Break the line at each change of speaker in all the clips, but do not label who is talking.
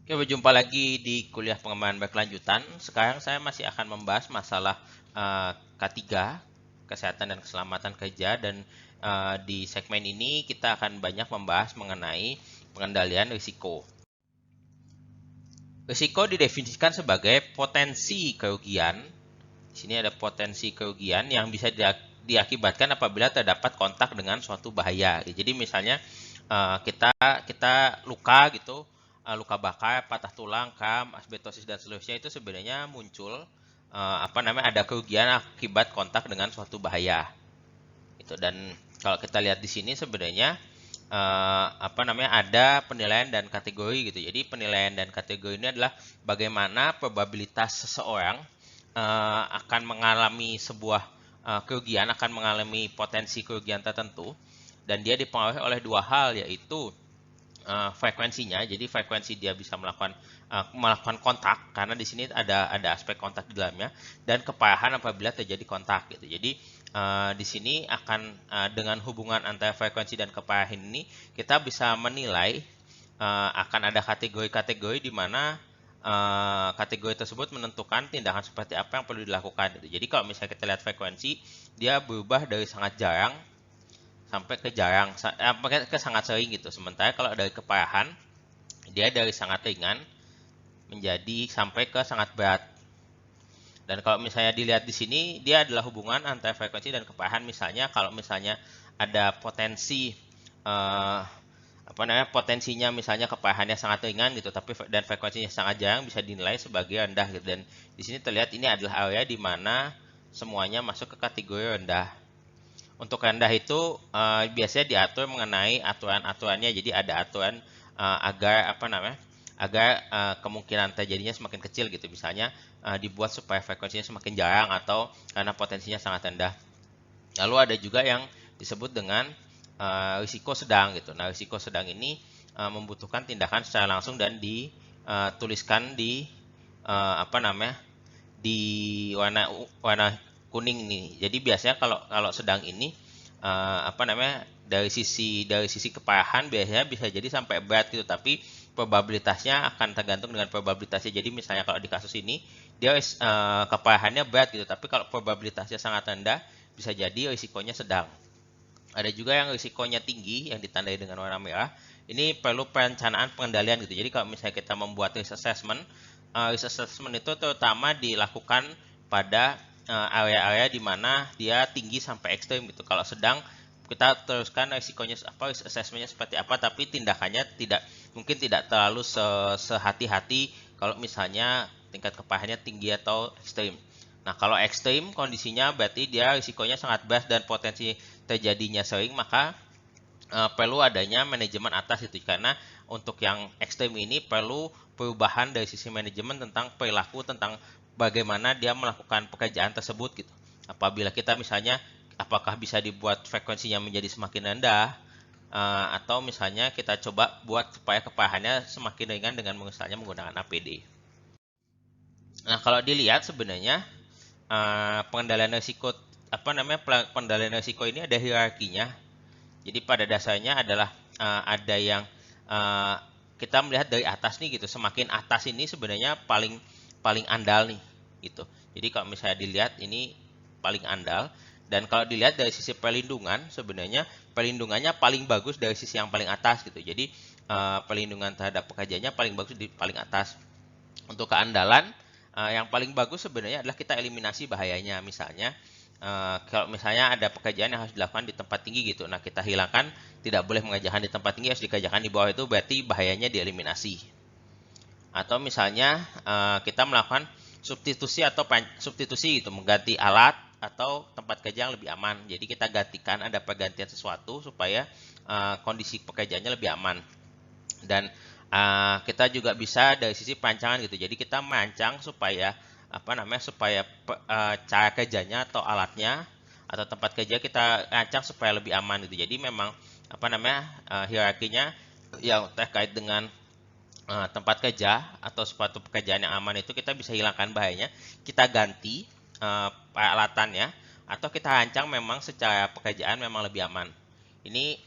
Oke, berjumpa lagi di kuliah pengembangan berkelanjutan. Sekarang saya masih akan membahas masalah K3, kesehatan dan keselamatan kerja, dan di segmen ini kita akan banyak membahas mengenai pengendalian risiko. Risiko didefinisikan sebagai potensi kerugian. Di sini ada potensi kerugian yang bisa diakibatkan apabila terdapat kontak dengan suatu bahaya. Jadi misalnya kita kita luka gitu, luka bakar, patah tulang, kram, asbestosis dan seterusnya itu sebenarnya muncul ada kerugian akibat kontak dengan suatu bahaya. Itu, dan kalau kita lihat di sini sebenarnya ada penilaian dan kategori gitu. Jadi penilaian dan kategori ini adalah bagaimana probabilitas seseorang akan mengalami sebuah kerugian, akan mengalami potensi kerugian tertentu, dan dia dipengaruhi oleh dua hal, yaitu frekuensinya. Jadi frekuensi dia bisa melakukan kontak, karena di sini ada aspek kontak di dalamnya, dan keparahan apabila terjadi kontak gitu. Jadi di sini akan dengan hubungan antara frekuensi dan keparahan ini kita bisa menilai akan ada kategori-kategori di mana kategori tersebut menentukan tindakan seperti apa yang perlu dilakukan. Jadi kalau misalnya kita lihat frekuensi, dia berubah dari sangat jarang sampai ke jarang, ke sangat sering gitu. Sementara kalau dari keparahan, dia dari sangat ringan menjadi sampai ke sangat berat. Dan kalau misalnya dilihat di sini, dia adalah hubungan antara frekuensi dan keparahan. Misalnya kalau misalnya ada potensi potensinya misalnya keparahannya sangat ringan gitu, tapi dan frekuensinya sangat jarang, bisa dinilai sebagai rendah gitu. Dan di sini terlihat ini adalah area di mana semuanya masuk ke kategori rendah. Untuk rendah itu biasanya diatur mengenai aturan-aturannya. Jadi ada aturan agar kemungkinan terjadinya semakin kecil gitu. Misalnya dibuat supaya frekuensinya semakin jarang atau karena potensinya sangat rendah. Lalu ada juga yang disebut dengan risiko sedang gitu. Nah, risiko sedang ini membutuhkan tindakan secara langsung dan dituliskan di di warna kuning nih. Jadi biasanya kalau sedang ini dari sisi keparahan biasanya bisa jadi sampai berat gitu, tapi probabilitasnya akan tergantung dengan probabilitasnya. Jadi misalnya kalau di kasus ini dia keparahannya berat gitu, tapi kalau probabilitasnya sangat rendah, bisa jadi risikonya sedang. Ada juga yang risikonya tinggi yang ditandai dengan warna merah. Ini perlu perencanaan pengendalian gitu. Jadi kalau misalnya kita membuat risk assessment itu terutama dilakukan pada area-area di mana dia tinggi sampai ekstrim gitu. Kalau sedang, kita teruskan risikonya risk assessmentnya seperti apa, tapi tindakannya mungkin tidak terlalu sehati-hati kalau misalnya tingkat keparahannya tinggi atau ekstrim. Nah, kalau ekstrim kondisinya berarti dia risikonya sangat berat dan potensi terjadinya sering, maka perlu adanya manajemen atas itu. Karena untuk yang ekstrim ini perlu perubahan dari sisi manajemen tentang perilaku, tentang bagaimana dia melakukan pekerjaan tersebut gitu. Apabila kita misalnya apakah bisa dibuat frekuensinya menjadi semakin rendah, atau misalnya kita coba buat supaya keparahannya semakin ringan dengan misalnya menggunakan APD. Nah, kalau dilihat sebenarnya pengendalian risiko pengendalian risiko ini ada hierarkinya. Jadi pada dasarnya adalah ada yang uh, kita melihat dari atas nih gitu. Semakin atas ini sebenarnya paling paling andal nih gitu. Jadi kalau misalnya dilihat ini paling andal, dan kalau dilihat dari sisi perlindungan sebenarnya perlindungannya paling bagus dari sisi yang paling atas gitu. Jadi perlindungan terhadap pekerjaannya paling bagus di paling atas. Untuk keandalan yang paling bagus sebenarnya adalah kita eliminasi bahayanya. Misalnya kalau misalnya ada pekerjaan yang harus dilakukan di tempat tinggi gitu, nah kita hilangkan, tidak boleh mengerjakan di tempat tinggi, harus dikerjakan di bawah, itu berarti bahayanya dieliminasi. Atau misalnya kita melakukan substitusi gitu, mengganti alat atau tempat kerja yang lebih aman. Jadi kita gantikan, ada pergantian sesuatu supaya kondisi pekerjaannya lebih aman. Dan kita juga bisa dari sisi perancangan gitu. Jadi kita merancang supaya cara kerjanya atau alatnya atau tempat kerja kita rancang supaya lebih aman gitu. Jadi memang hierarkinya yang terkait dengan tempat kerja atau suatu pekerjaan yang aman itu kita bisa hilangkan bahayanya, kita ganti peralatannya, atau kita rancang memang secara pekerjaan memang lebih aman. Ini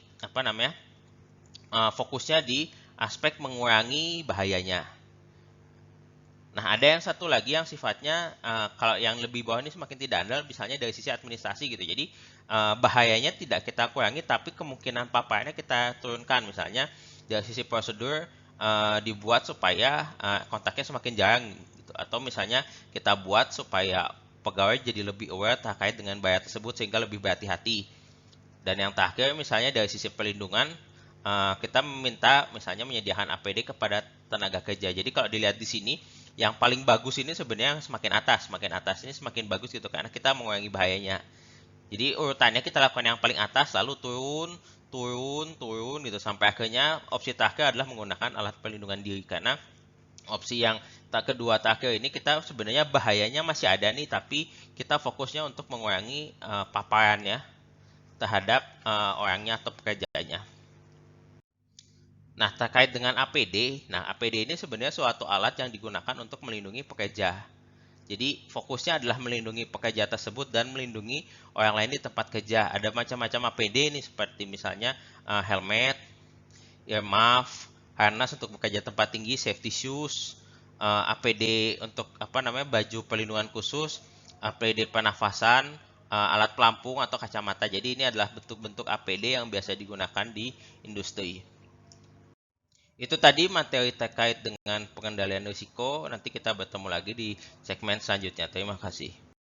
fokusnya di aspek mengurangi bahayanya. Nah, ada yang satu lagi yang sifatnya kalau yang lebih bawah ini semakin tidak andal, misalnya dari sisi administrasi gitu. Jadi bahayanya tidak kita kurangi, tapi kemungkinan paparannya kita turunkan. Misalnya dari sisi prosedur dibuat supaya kontaknya semakin jarang gitu. Atau misalnya kita buat supaya pegawai jadi lebih aware terkait dengan bahaya tersebut sehingga lebih berhati-hati. Dan yang terakhir misalnya dari sisi perlindungan kita meminta misalnya menyediakan APD kepada tenaga kerja. Jadi kalau dilihat di sini yang paling bagus ini sebenarnya semakin atas ini semakin bagus gitu karena kita mengurangi bahayanya. Jadi urutannya kita lakukan yang paling atas lalu turun, turun, turun gitu sampai akhirnya opsi terakhir adalah menggunakan alat perlindungan diri karena opsi yang kedua terakhir ini kita sebenarnya bahayanya masih ada nih tapi kita fokusnya untuk mengurangi paparannya terhadap orangnya atau pekerjaannya. Nah, terkait dengan APD, nah APD ini sebenarnya suatu alat yang digunakan untuk melindungi pekerja. Jadi fokusnya adalah melindungi pekerja tersebut dan melindungi orang lain di tempat kerja. Ada macam-macam APD ini seperti misalnya helmet, earmuff, harness untuk bekerja tempat tinggi, safety shoes, APD untuk baju perlindungan khusus, APD pernafasan, alat pelampung atau kacamata. Jadi ini adalah bentuk-bentuk APD yang biasa digunakan di industri. Itu tadi materi terkait dengan pengendalian risiko. Nanti kita bertemu lagi di segmen selanjutnya. Terima kasih.